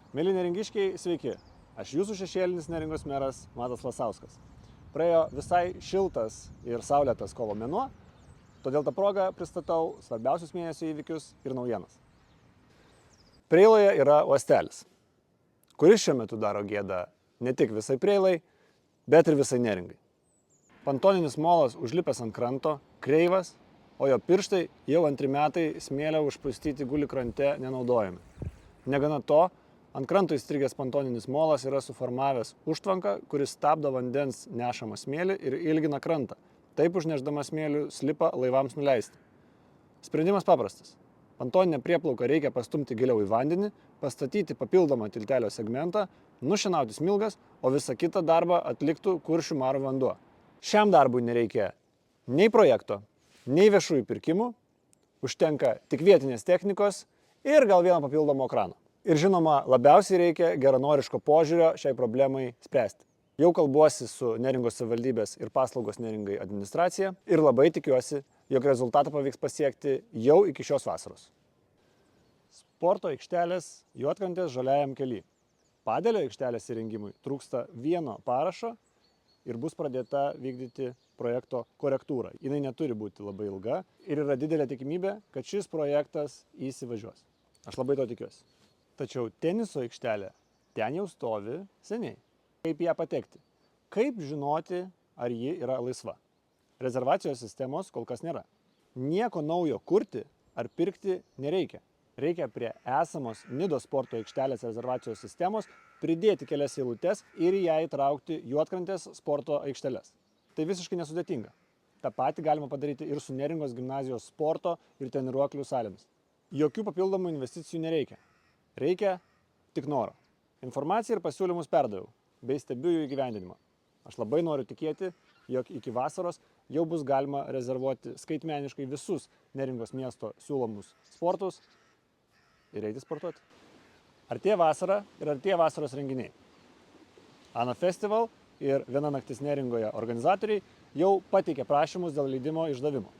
Mėly neringiškiai, sveiki. Aš jūsų šešėlinis Neringos meras Matas Lasauskas. Praėjo visai šiltas ir saulėtas kovo mėnuo, todėl tą progą pristatau svarbiausius mėnesio įvykius ir naujienas. Preiloje yra uostelis, kuris šiuo metu daro gėdą ne tik visai Preilai, bet ir visai Neringai. Pantoninis molas užlipęs ant kranto, kreivas, o jo pirštai jau antri metai smėlio užpustyti guli krante nenaudojami. Negana to, ant kranto įstrigęs pantoninis molas yra suformavęs užtvanką, kuris stabdo vandens nešamą smėlį ir ilgina krantą, taip užnešdama smėlių slipą laivams nuleisti. Sprendimas paprastas. Pantoninę prieplauką reikia pastumti giliau į vandenį, pastatyti papildomą tiltelio segmentą, nušienauti smilgas, o visą kitą darbą atliktų Kuršių marių vanduo. Šiam darbui nereikia nei projekto, nei viešųjų pirkimų, užtenka tik vietinės technikos ir gal vieno papildomo krano. Ir žinoma, labiausiai reikia geranoriško požiūrio šiai problemai spręsti. Jau kalbuosi su Neringos savivaldybės ir paslaugos Neringai administracija ir labai tikiuosi, jog rezultatą pavyks pasiekti jau iki šios vasaros. Sporto aikštelės Juodkrantės žaliajam kely. Padelio aikštelės įrengimui trūksta vieno parašo ir bus pradėta vykdyti projekto korektūra. Jinai neturi būti labai ilga ir yra didelė tikimybė, kad šis projektas įsivažiuos. Aš labai to tikiuosi. Tačiau teniso aikštelė ten jau stovi seniai. Kaip ją patekti? Kaip žinoti, ar ji yra laisva? Rezervacijos sistemos kol kas nėra. Nieko naujo kurti ar pirkti nereikia. Reikia prie esamos Nidos sporto aikštelės rezervacijos sistemos pridėti kelias eilutes ir į ją įtraukti Juodkrantės sporto aikšteles. Tai visiškai nesudėtinga. Ta pati galima padaryti ir su Neringos gimnazijos sporto ir treniruoklių salėmis. Jokių papildomų investicijų nereikia. Reikia tik noro. Informaciją ir pasiūlymus perdaviau, bei stebiu jų įgyvendinimą. Aš labai noriu tikėti, jog iki vasaros jau bus galima rezervuoti skaitmeniškai visus Neringos miesto siūlomus sportus ir eiti sportuoti. Artėja vasara ir artėja vasaros renginiai. Ana Festival ir Viena naktis Neringoje organizatoriai jau pateikė prašymus dėl leidimo išdavimo.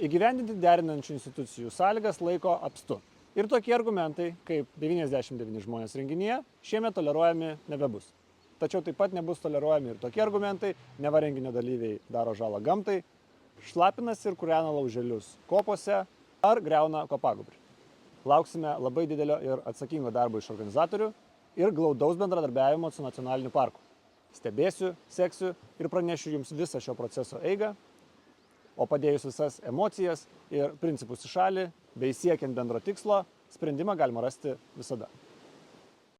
Įgyvendinti derinančių institucijų sąlygas laiko apstu. Ir tokie argumentai, kaip 99 žmonės renginyje, šiemet toleruojami nebebus. Tačiau taip pat nebus toleruojami ir tokie argumentai, neva renginio dalyviai daro žalą gamtai, šlapinasi ir kūrena lauželius kopose ar griauna kopagubrį. Lauksime labai didelio ir atsakingo darbo iš organizatorių ir glaudaus bendradarbiavimo su nacionaliniu parku. Stebėsiu, seksiu ir pranešiu jums visą šio proceso eigą, o padėjus visas emocijas ir principus į šalį, bei siekiant bendro tikslo, sprendimą galima rasti visada.